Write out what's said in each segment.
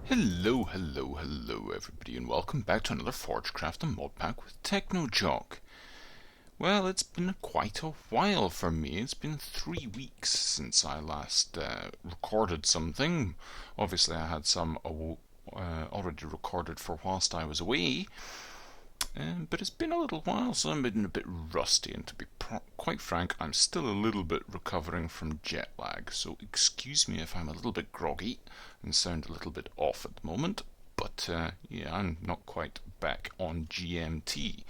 Hello, hello, hello everybody, and welcome back to another ForgeCraft Modpack with T3chn0's. Well, it's been quite a while for me. It's been 3 weeks since I last recorded something. Obviously I had some already recorded for whilst I was away, but it's been a little while, so I'm been a bit rusty, and to be quite frank, I'm still a little bit recovering from jet lag, so excuse me if I'm a little bit groggy and sound a little bit off at the moment, but yeah, I'm not quite back on GMT.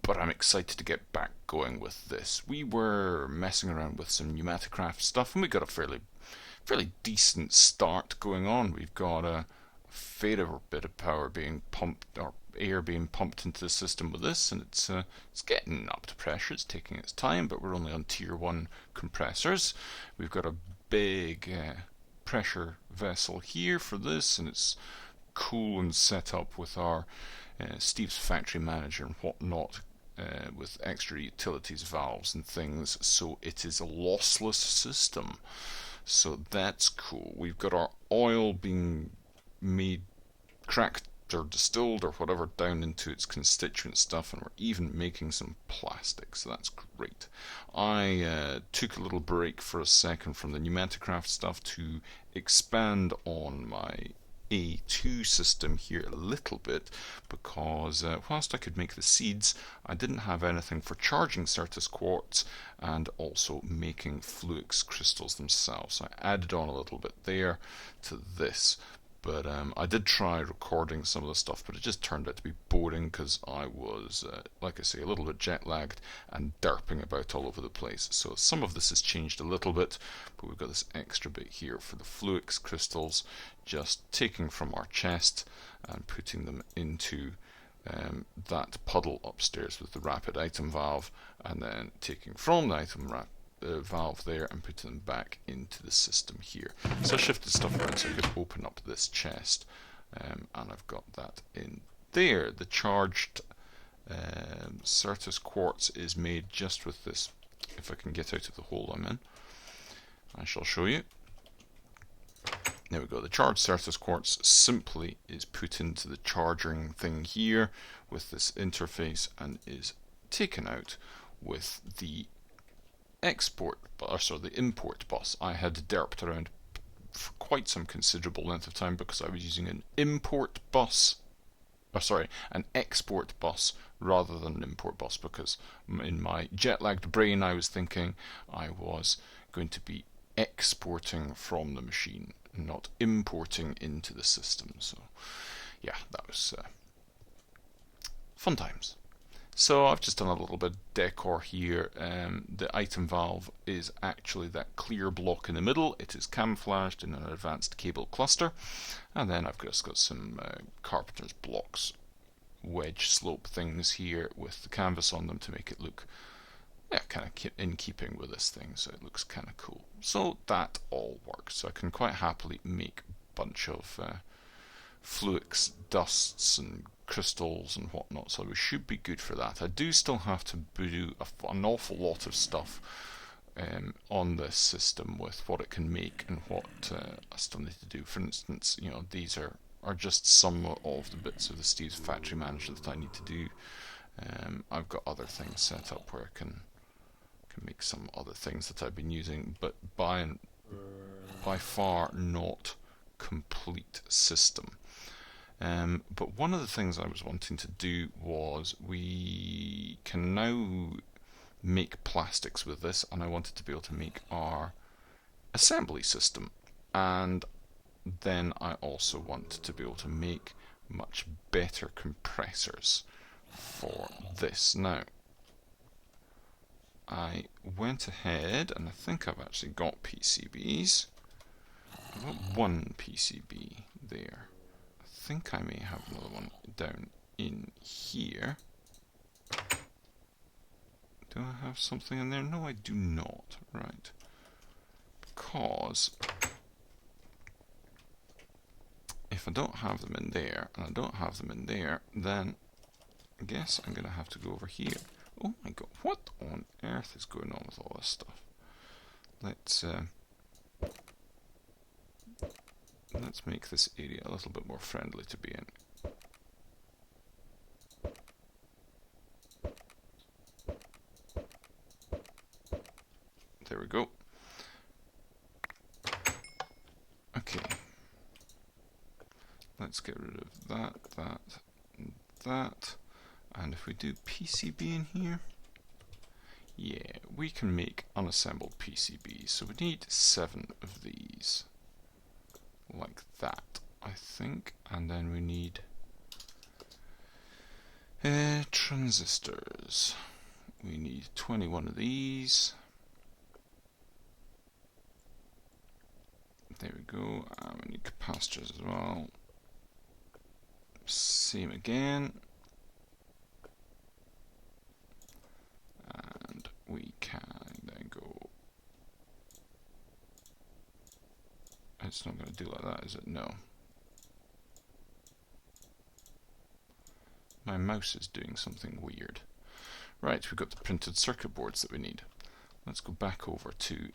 But I'm excited to get back going with this. We were messing around with some pneumaticraft stuff, and we got a fairly decent start going on. We've got a fair bit of power being pumped, or air being pumped into the system with this, and it's getting up to pressure. It's taking its time, but we're only on tier 1 compressors. We've got a big pressure vessel here for this, and it's cool and set up with our Steve's factory manager and whatnot, with extra utilities valves and things, so it is a lossless system. So that's cool. We've got our oil being made, cracked or distilled or whatever down into its constituent stuff, and we're even making some plastic, so that's great. I took a little break for a second from the pneumaticraft stuff to expand on my A2 system here a little bit, because whilst I could make the seeds, I didn't have anything for charging Certus quartz and also making Fluix crystals themselves. So I added on a little bit there to this. But I did try recording some of the stuff, but it just turned out to be boring because I was, like I say, a little bit jet lagged and derping about all over the place. So some of this has changed a little bit, but we've got this extra bit here for the Fluix crystals, just taking from our chest and putting them into that puddle upstairs with the rapid item valve, and then taking from the item valve there and putting them back into the system here. So I shifted stuff around so I could open up this chest, and I've got that in there. The charged Certus quartz is made just with this. If I can get out of the hole I'm in, I shall show you. There we go. The charged Certus quartz simply is put into the charging thing here with this interface and is taken out with the the import bus. I had derped around for quite some considerable length of time because I was using an an export bus rather than an import bus, because in my jet-lagged brain I was thinking I was going to be exporting from the machine, not importing into the system. So yeah, that was fun times. So I've just done a little bit of decor here. The item valve is actually that clear block in the middle. It is camouflaged in an advanced cable cluster. And then I've just got some carpenter's blocks, wedge slope things here with the canvas on them to make it look kind of in keeping with this thing, so it looks kind of cool. So that all works. So I can quite happily make a bunch of Fluix dusts and crystals and whatnot, so we should be good for that. I do still have to do an awful lot of stuff on this system with what it can make and what I still need to do. For instance, these are just some of the bits of the Steve's factory manager that I need to do. I've got other things set up where I can make some other things that I've been using, but by far not complete system. But one of the things I was wanting to do was, we can now make plastics with this, and I wanted to be able to make our assembly system, and then I also want to be able to make much better compressors for this. Now, I went ahead, and I think I've actually got PCBs. I've got one PCB there. I think I may have another one down in here. Do I have something in there? No, I do not. Right. Because if I don't have them in there, and I don't have them in there, then I guess I'm going to have to go over here. Oh my god, what on earth is going on with all this stuff? Let's let's make this area a little bit more friendly to be in. There we go. Okay. Let's get rid of that, that, and that. And if we do PCB in here, yeah, we can make unassembled PCBs. So we need 7 of these. Like that, I think. And then we need transistors. We need 21 of these. There we go. And we need capacitors as well. Same again. And we can then go. It's not going to do like that, is it? No. My mouse is doing something weird. Right, we've got the printed circuit boards that we need. Let's go back over to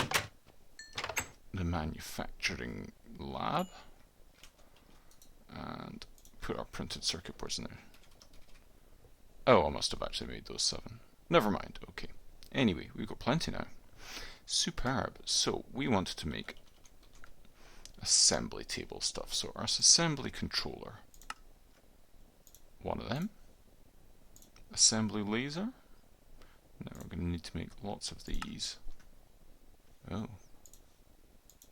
the manufacturing lab and put our printed circuit boards in there. Oh, I must have actually made those 7. Never mind, okay. Anyway, we've got plenty now. Superb. So, we wanted to make assembly table stuff. So, our assembly controller. One of them. Assembly laser. Now we're going to need to make lots of these. Oh.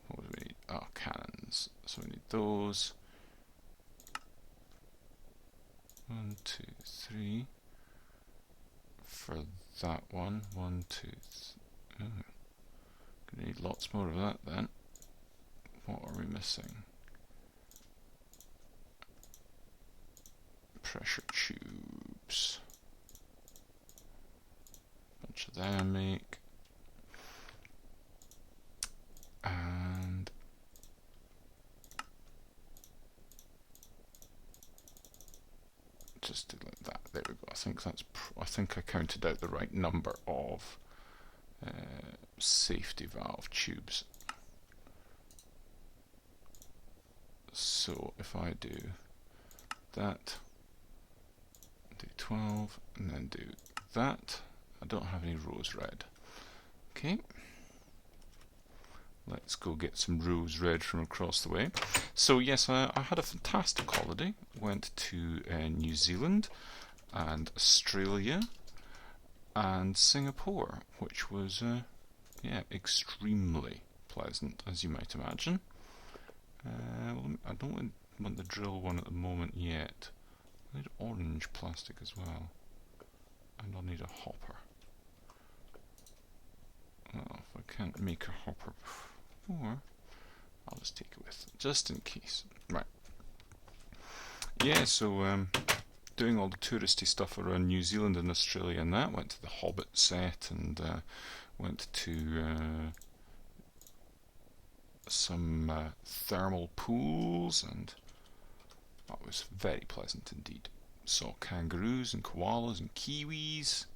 What do we need? Oh, cannons. So we need those. 1, 2, 3. For that one. 1, 2, 3. Oh. Gonna need lots more of that then. What are we missing? Pressure tubes. Bunch of them make. And just do like that. There we go. I think that's. I think I counted out the right number of safety valve tubes. So if I do that, do 12, and then do that. I don't have any rose red. Okay. Let's go get some rose red from across the way. So yes, I had a fantastic holiday. Went to New Zealand and Australia and Singapore, which was yeah, extremely pleasant, as you might imagine. I don't want the drill one at the moment yet. I need orange plastic as well, and I'll need a hopper. Well, if I can't make a hopper before, I'll just take it with, just in case. Right. Yeah, so doing all the touristy stuff around New Zealand and Australia and that. Went to the Hobbit set and went to some thermal pools, and that was very pleasant indeed. Saw kangaroos and koalas and kiwis.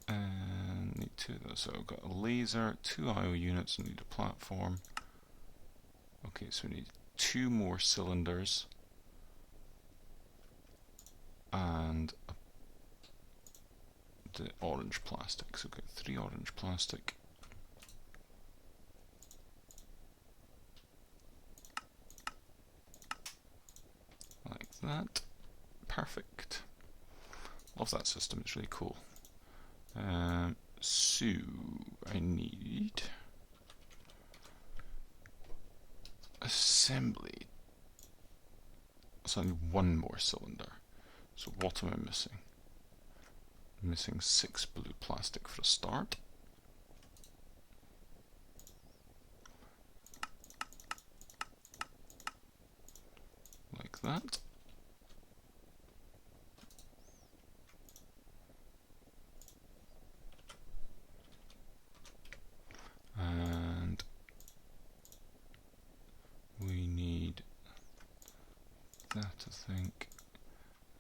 And need 2 of those. So I've got a laser, 2 IO units, and need a platform. Okay, so we need 2 more cylinders and the orange plastic. So we've got 3 orange plastic. Like that. Perfect. Love that system, it's really cool. So I need assembly. So I need 1 more cylinder. So what am I missing? I'm missing 6 blue plastic for a start. Like that. And we need that, I think.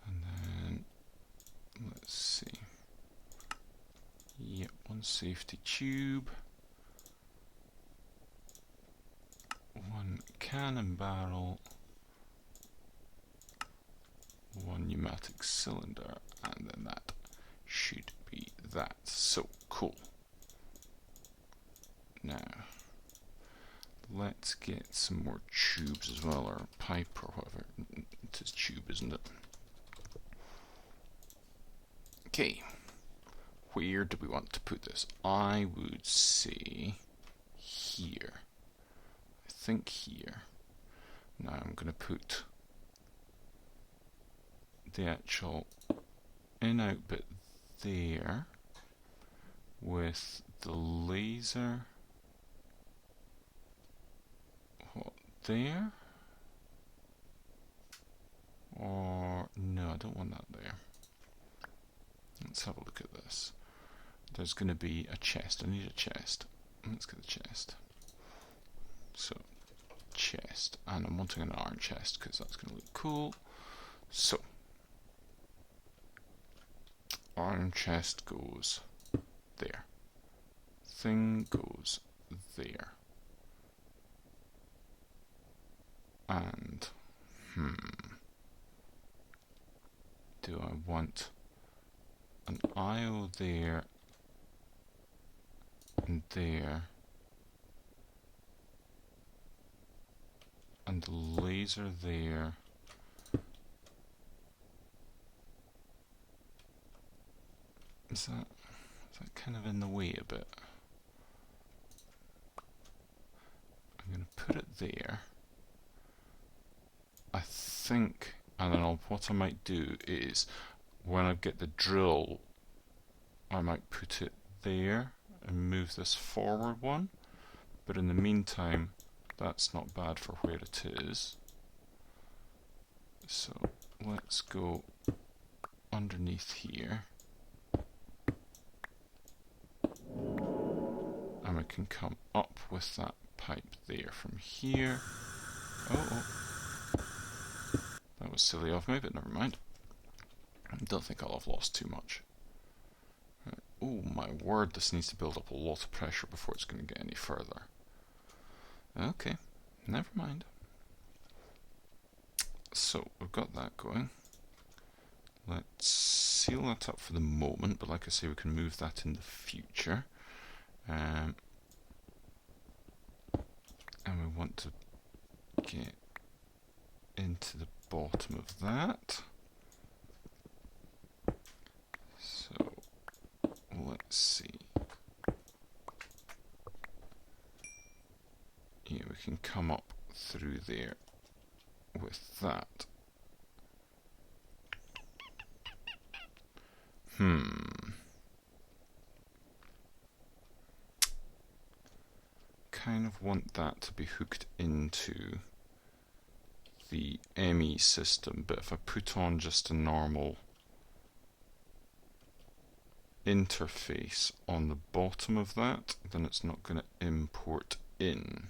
And then let's see. Yep, 1 safety tube. cannon barrel, one pneumatic cylinder, and then that should be that. So cool. Now let's get some more tubes as well, or pipe or whatever. It is tube, isn't it? Okay, where do we want to put this? I would say here. I think here. Now I'm going to put the actual in-out bit there with the laser. What, there? Or no, I don't want that there. Let's have a look at this. There's going to be a chest. I need a chest. Let's get the chest. So, chest. And I'm wanting an iron chest because that's going to look cool. So, iron chest goes there. Thing goes there. And, do I want an IO there and there, and the laser there, is that kind of in the way a bit? I'm going to put it there, I think, and then what I might do is, when I get the drill, I might put it there and move this forward one, but in the meantime that's not bad for where it is. So let's go underneath here, and we can come up with that pipe there from here. Oh, that was silly of me, but never mind. I don't think I'll have lost too much. Oh my word, this needs to build up a lot of pressure before it's going to get any further. Okay, never mind. So, we've got that going. Let's seal that up for the moment, but like I say, we can move that in the future. And we want to get into the bottom of that. So, let's see. Yeah, we can come up through there with that. Kind of want that to be hooked into the ME system, but if I put on just a normal interface on the bottom of that, then it's not going to import in.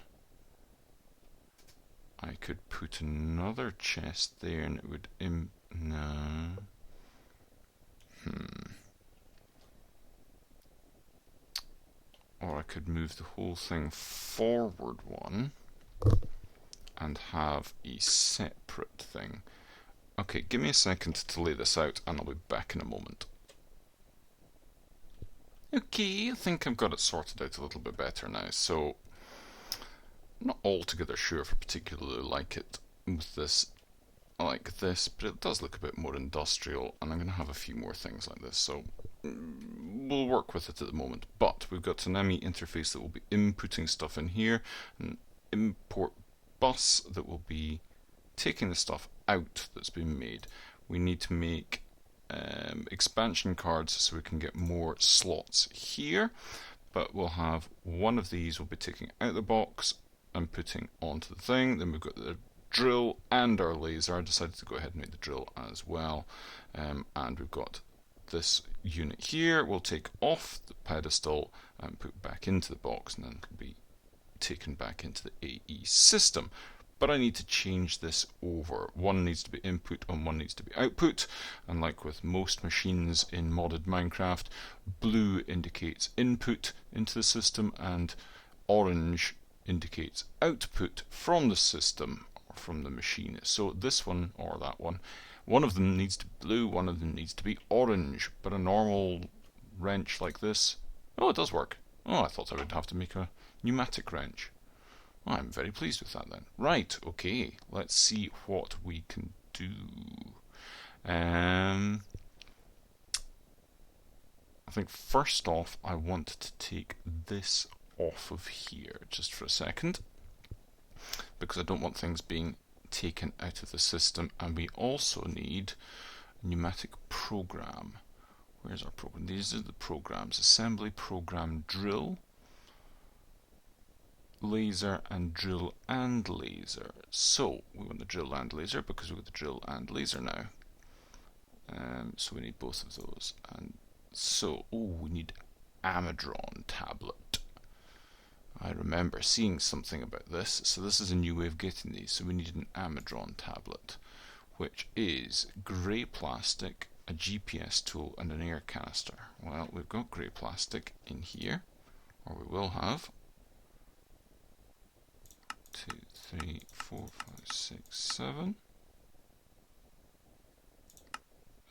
I could put another chest there and it would no. Or I could move the whole thing forward one and have a separate thing. Okay, give me a second to lay this out and I'll be back in a moment. Okay, I think I've got it sorted out a little bit better now. So, I'm not altogether sure if I particularly like it with this, like this, but it does look a bit more industrial, and I'm going to have a few more things like this, so we'll work with it at the moment. But we've got an ME interface that will be inputting stuff in here, an import bus that will be taking the stuff out that's been made. We need to make expansion cards so we can get more slots here, but we'll have one of these will be taking out the box and putting onto the thing. Then we've got the drill and our laser. I decided to go ahead and make the drill as well, and we've got this unit here. We'll take off the pedestal and put back into the box, and then it can be taken back into the AE system. But I need to change this over. One needs to be input and one needs to be output, and like with most machines in modded Minecraft, blue indicates input into the system and orange indicates output from the system or from the machine. So this one or that one of them needs to be blue, one of them needs to be orange, but a normal wrench like this, oh, it does work. Oh, I thought I would have to make a pneumatic wrench. Oh, I'm very pleased with that then. Right, okay, let's see what we can do. I think first off I want to take this off of here just for a second, because I don't want things being taken out of the system, and we also need a pneumatic program. Where's our program? These are the programs: assembly, program, drill, laser, and drill and laser. So we want the drill and laser because we've got the drill and laser now. So we need both of those. And so, we need Amadron tablet. I remember seeing something about this. So this is a new way of getting these. So we need an Amadron tablet, which is grey plastic, a GPS tool, and an air canister. Well, we've got grey plastic in here, or we will have. 2, 3, 4, 5, 6, 7.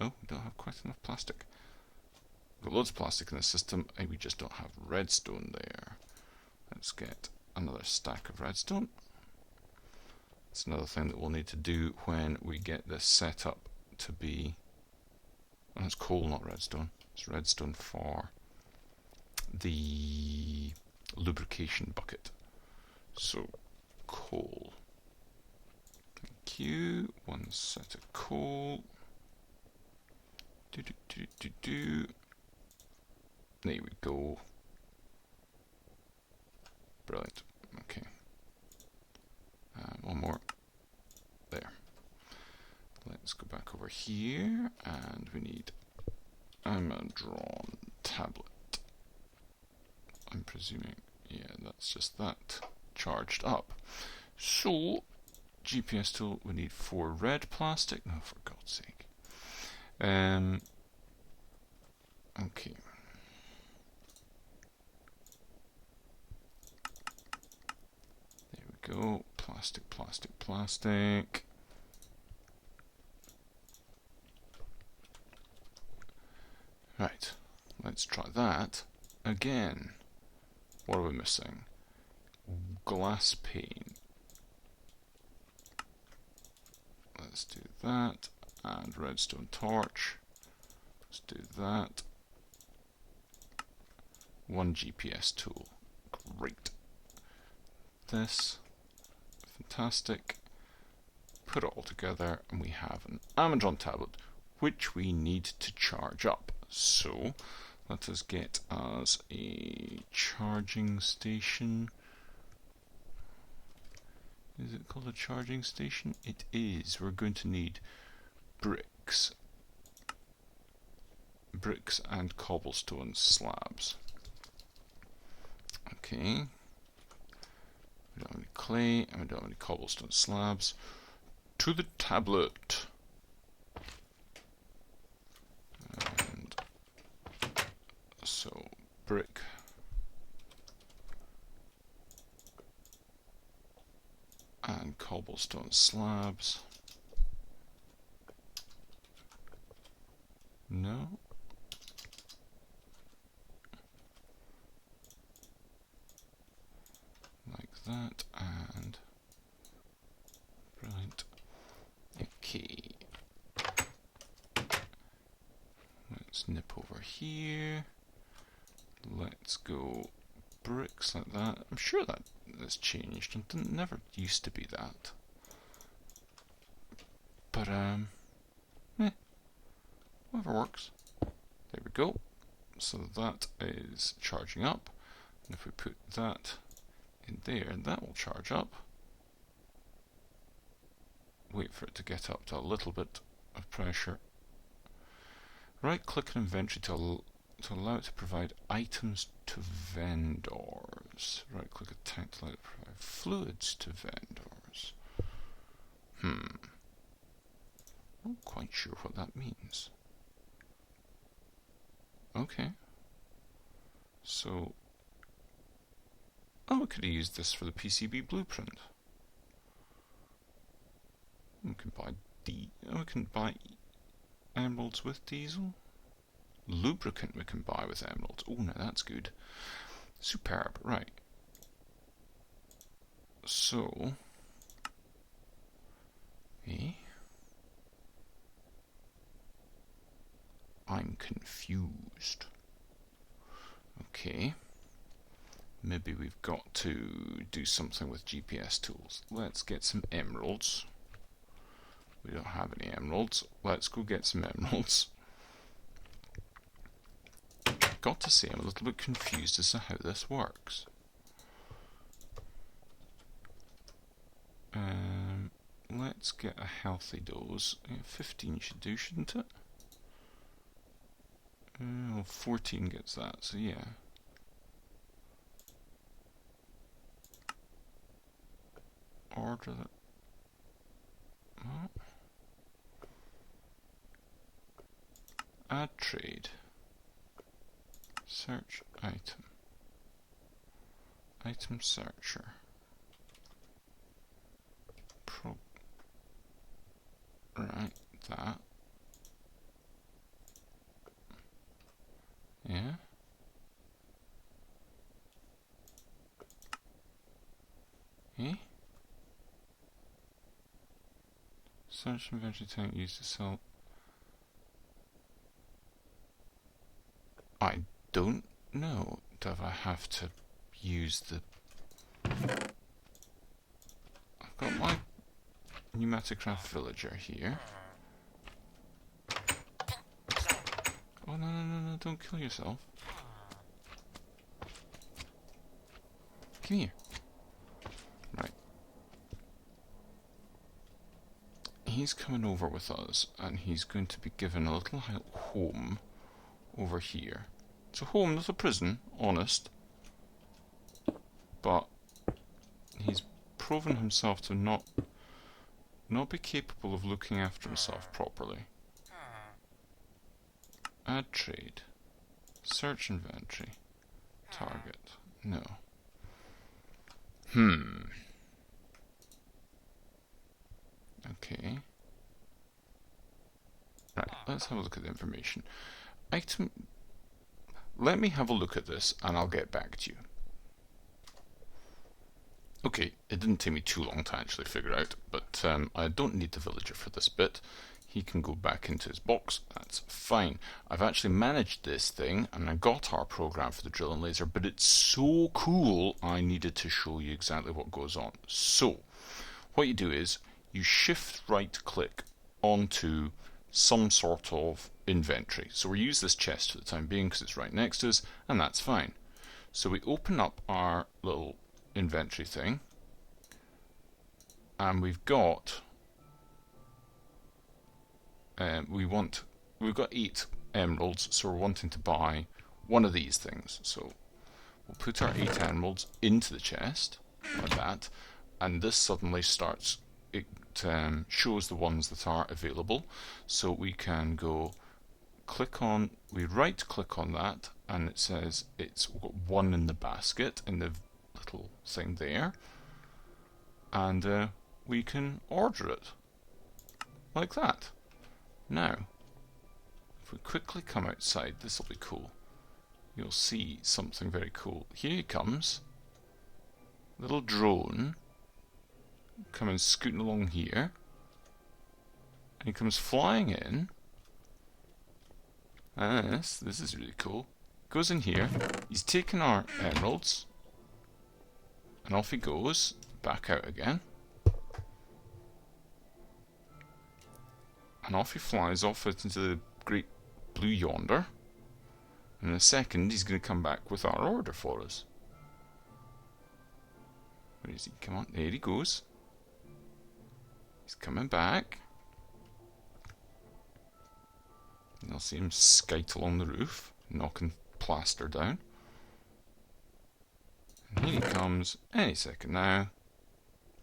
Oh, we don't have quite enough plastic. We've got loads of plastic in the system, and we just don't have redstone there. Let's get another stack of redstone. It's another thing that we'll need to do when we get this set up to be... Oh, it's coal, not redstone. It's redstone for the lubrication bucket. So, coal. Thank you. One set of coal. There we go. Brilliant. Okay. One more. There. Let's go back over here, and we need Amadron tablet. I'm presuming, yeah, that's just that charged up. So, GPS tool, we need 4 red plastic. No, for God's sake. Okay. There we go. Plastic, plastic, plastic. Right. Let's try that again. What are we missing? Glass pane. Let's do that. And redstone torch. Let's do that. 1 GPS tool. Great. This. Fantastic. Put it all together, and we have an Amadron tablet, which we need to charge up. So, let us get us a charging station. Is it called a charging station? It is. We're going to need bricks. Bricks and cobblestone slabs. Okay. We don't have any clay, and we don't have any cobblestone slabs. To the tablet. And so, brick. And cobblestone slabs. No. Like that, and brilliant. Okay. Let's nip over here. Let's go bricks like that. I'm sure that has changed. It never used to be that. But whatever works. There we go. So that is charging up. And if we put that in there, that will charge up. Wait for it to get up to a little bit of pressure. Right click on inventory to allow it to provide items to vendors. Right click a tank to allow it to provide fluids to vendors. Not quite sure what that means. Okay. So, Oh, we could have used this for the PCB blueprint. We can buy we can buy emeralds with diesel. Lubricant we can buy with emeralds. Oh, now that's good. Superb. Right. So, I'm confused. Okay. Maybe we've got to do something with GPS tools. Let's get some emeralds. We don't have any emeralds. Let's go get some emeralds. Got to say, I'm a little bit confused as to how this works. Let's get a healthy dose. 15 should do, shouldn't it? Well, 14 gets that, so yeah. Order that. Oh. Add trade. Search item. Item searcher. Right, that. Yeah. Eh? Search inventory tank used to sell. I don't know. Do I have to use the... I've got my Pneumaticraft villager here. Oh, no, don't kill yourself. Come here. Right. He's coming over with us, and he's going to be given a little home over here. It's a home, not a prison, honest. But he's proven himself to not be capable of looking after himself properly. Add trade. Search inventory. Target. No. Okay. Right, let's have a look at the information. Item... Let me have a look at this and I'll get back to you. Okay, it didn't take me too long to actually figure out, but I don't need the villager for this bit. He can go back into his box, that's fine. I've actually managed this thing and I got our program for the drill and laser, but it's so cool I needed to show you exactly what goes on. So, what you do is you shift right click onto some sort of inventory. So we use this chest for the time being because it's right next to us, and that's fine. So we open up our little inventory thing, and we've got we've got 8 emeralds, so we're wanting to buy one of these things. So we'll put our 8 emeralds into the chest like that, and this suddenly starts, it shows the ones that are available. So we can go we right click on that, and it says it's got 1 in the basket in the little thing there, and we can order it like that. Now, if we quickly come outside, this will be cool. You'll see something very cool. Here he comes, little drone, coming scooting along here, and he comes flying in. And this is really cool. Goes in here, he's taken our emeralds, and off he goes, back out again. And off he flies off into the great blue yonder. And in a second he's going to come back with our order for us. Where is he? Come on, there he goes. He's coming back. And you'll see him skite along the roof, knocking plaster down. And here he comes any second now.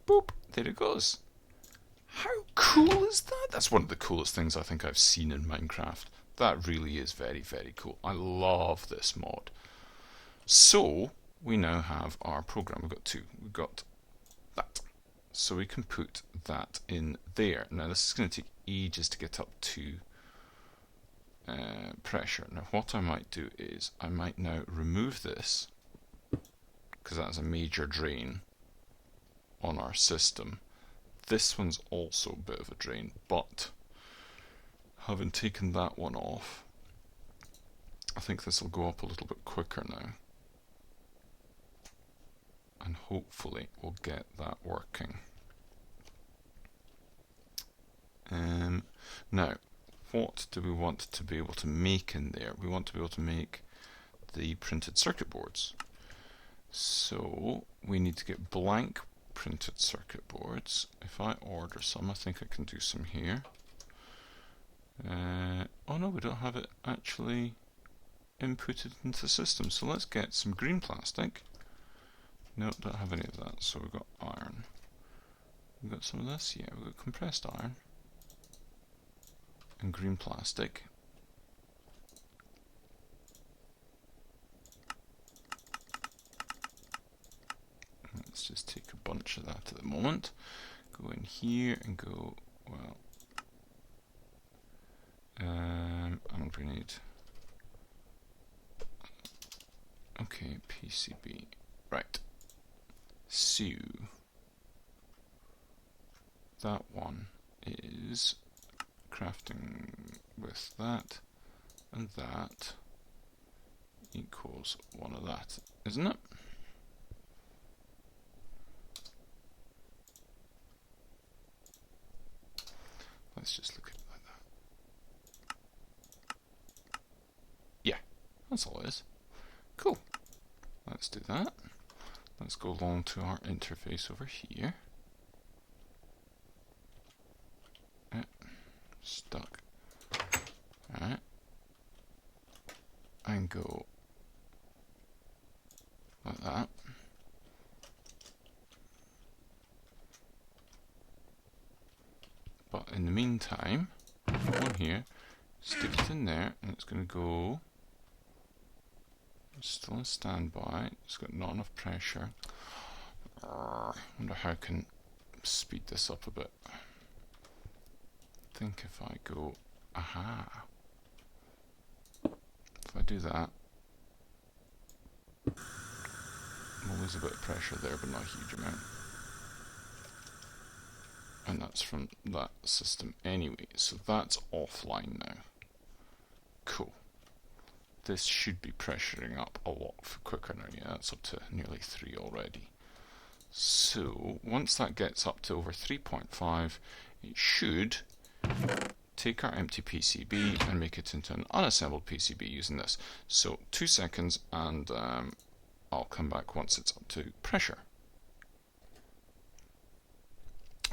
Boop! There it goes. How cool is that? That's one of the coolest things I think I've seen in Minecraft. That really is very, very cool. I love this mod. So, we now have our program. We've got two. We've got that. So we can put that in there. Now this is going to take ages to get up to pressure. Now what I might do is I might now remove this, because that's a major drain on our system. This one's also a bit of a drain, but having taken that one off, I think this will go up a little bit quicker now, and hopefully we'll get that working. Now, what do we want to be able to make in there? We want to be able to make the printed circuit boards. So we need to get blank printed circuit boards. If I order some, I think I can do some here. Oh no, we don't have it actually inputted into the system. So let's get some green plastic. No, don't have any of that. So we've got iron. We've got some of this. Yeah, we've got compressed iron and green plastic. Let's just take a bunch of that at the moment. Go in here and go, well, and we need, okay, PCB, right. So that one is crafting with that and that equals one of that, isn't it? Let's just look at it like that. Yeah, that's all it is. Cool. Let's do that. Let's go along to our interface over here. Stuck. Alright. And go like that. But in the meantime, one here, stick it in there, and it's going to go. It's still on standby. It's got not enough pressure. I wonder how I can speed this up a bit. I think if I go, aha. If I do that, we'll lose a bit of pressure there, but not a huge amount. And that's from that system anyway, so that's offline now. Cool. This should be pressuring up a lot quicker now. Yeah, that's up to nearly 3 already. So once that gets up to over 3.5, it should take our empty PCB and make it into an unassembled PCB using this. So 2 seconds, and I'll come back once it's up to pressure.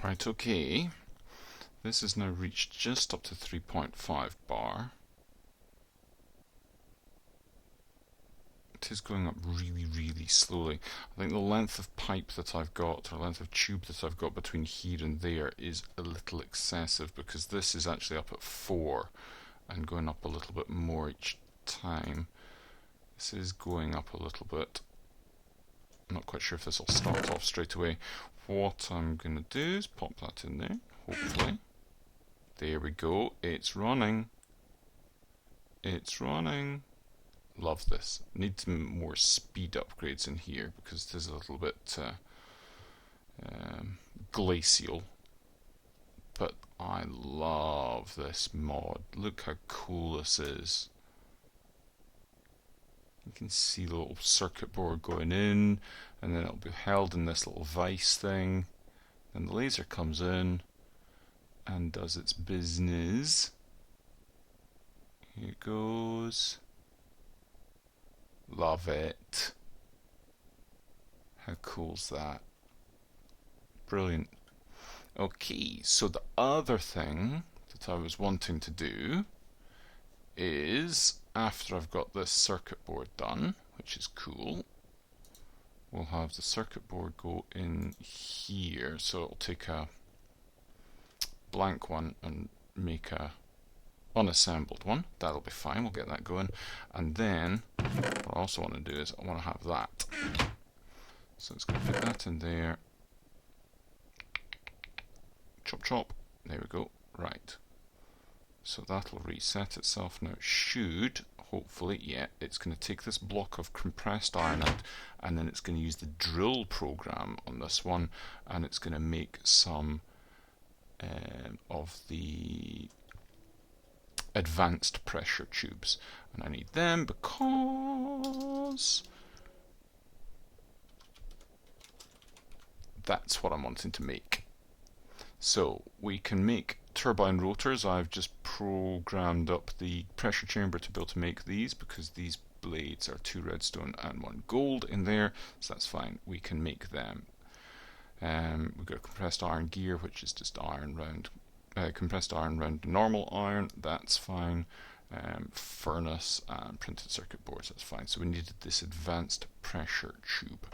Right, okay. This has now reached just up to 3.5 bar. It is going up really, really slowly. I think the length of pipe that I've got, or length of tube that I've got between here and there is a little excessive, because this is actually up at 4 and going up a little bit more each time. This is going up a little bit. I'm not quite sure if this will start off straight away. What I'm going to do is pop that in there, hopefully. There we go. It's running. It's running. Love this. Need some more speed upgrades in here because it is a little bit glacial. But I love this mod. Look how cool this is. You can see the little circuit board going in, and then it'll be held in this little vise thing. Then the laser comes in and does its business. Here it goes. Love it. How cool's that? Brilliant. Okay, so the other thing that I was wanting to do is, after I've got this circuit board done, which is cool, we'll have the circuit board go in here. So it'll take a blank one and make a unassembled one. That'll be fine, we'll get that going. And then what what I also want to do is I want to have that. So let's go fit that in there. Chop chop. There we go. Right. So that'll reset itself now. It should, hopefully, yeah, it's going to take this block of compressed iron out, and then it's going to use the drill program on this one, and it's going to make some of the advanced pressure tubes. And I need them because that's what I'm wanting to make. So we can make turbine rotors. I've just programmed up the pressure chamber to be able to make these because these blades are 2 redstone and 1 gold in there, so that's fine. We can make them. We've got a compressed iron gear, which is just iron round, compressed iron round normal iron. That's fine. Furnace and printed circuit boards. That's fine. So we needed this advanced pressure tube.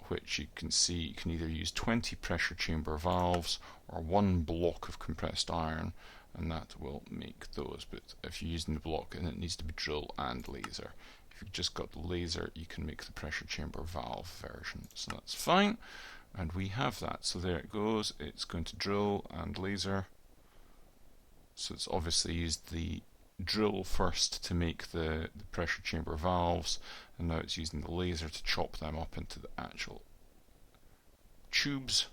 Which you can see you can either use 20 pressure chamber valves or 1 block of compressed iron, and that will make those. But if you're using the block, and it needs to be drill and laser. If you've just got the laser, you can make the pressure chamber valve version, so that's fine. And we have that, so there it goes. It's going to drill and laser. So it's obviously used the drill first to make the pressure chamber valves, and now it's using the laser to chop them up into the actual tubes,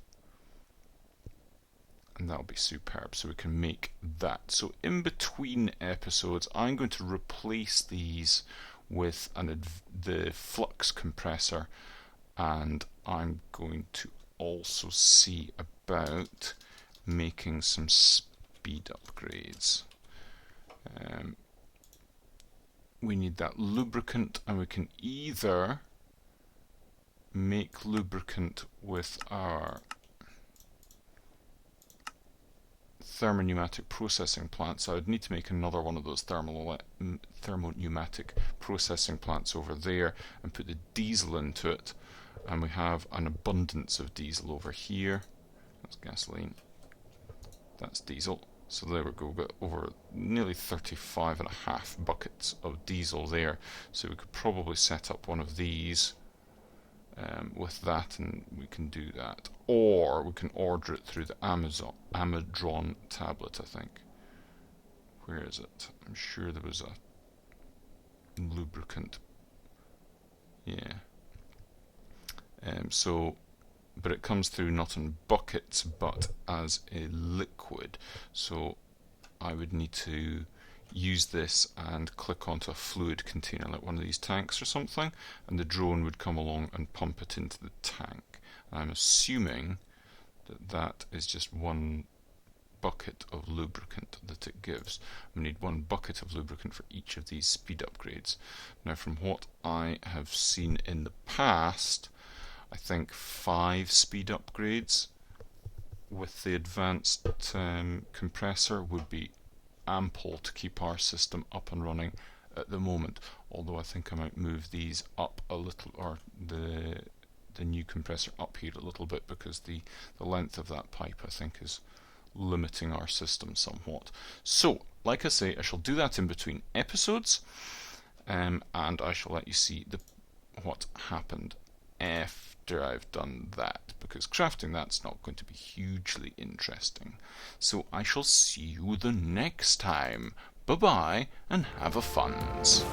and that'll be superb. So we can make that. So in between episodes I'm going to replace these with the flux compressor, and I'm going to also see about making some speed upgrades. We need that lubricant, and we can either make lubricant with our thermopneumatic processing plants. So I would need to make another one of those thermopneumatic processing plants over there and put the diesel into it, and we have an abundance of diesel over here. That's gasoline, that's diesel. So there we go, we've got over nearly 35.5 buckets of diesel there. So we could probably set up one of these with that, and we can do that. Or we can order it through the Amazon tablet, I think. Where is it? I'm sure there was a lubricant. Yeah. But it comes through not in buckets but as a liquid, so I would need to use this and click onto a fluid container like one of these tanks or something, and the drone would come along and pump it into the tank. I'm assuming that that is just 1 bucket of lubricant that it gives. We need 1 bucket of lubricant for each of these speed upgrades. Now, from what I have seen in the past, I think 5 speed upgrades with the advanced compressor would be ample to keep our system up and running at the moment. Although I think I might move these up a little, or the new compressor up here a little bit, because the length of that pipe I think is limiting our system somewhat. So, like I say, I shall do that in between episodes, and I shall let you see what happened after I've done that, because crafting that's not going to be hugely interesting. So I shall see you the next time. Bye bye, and have a funs.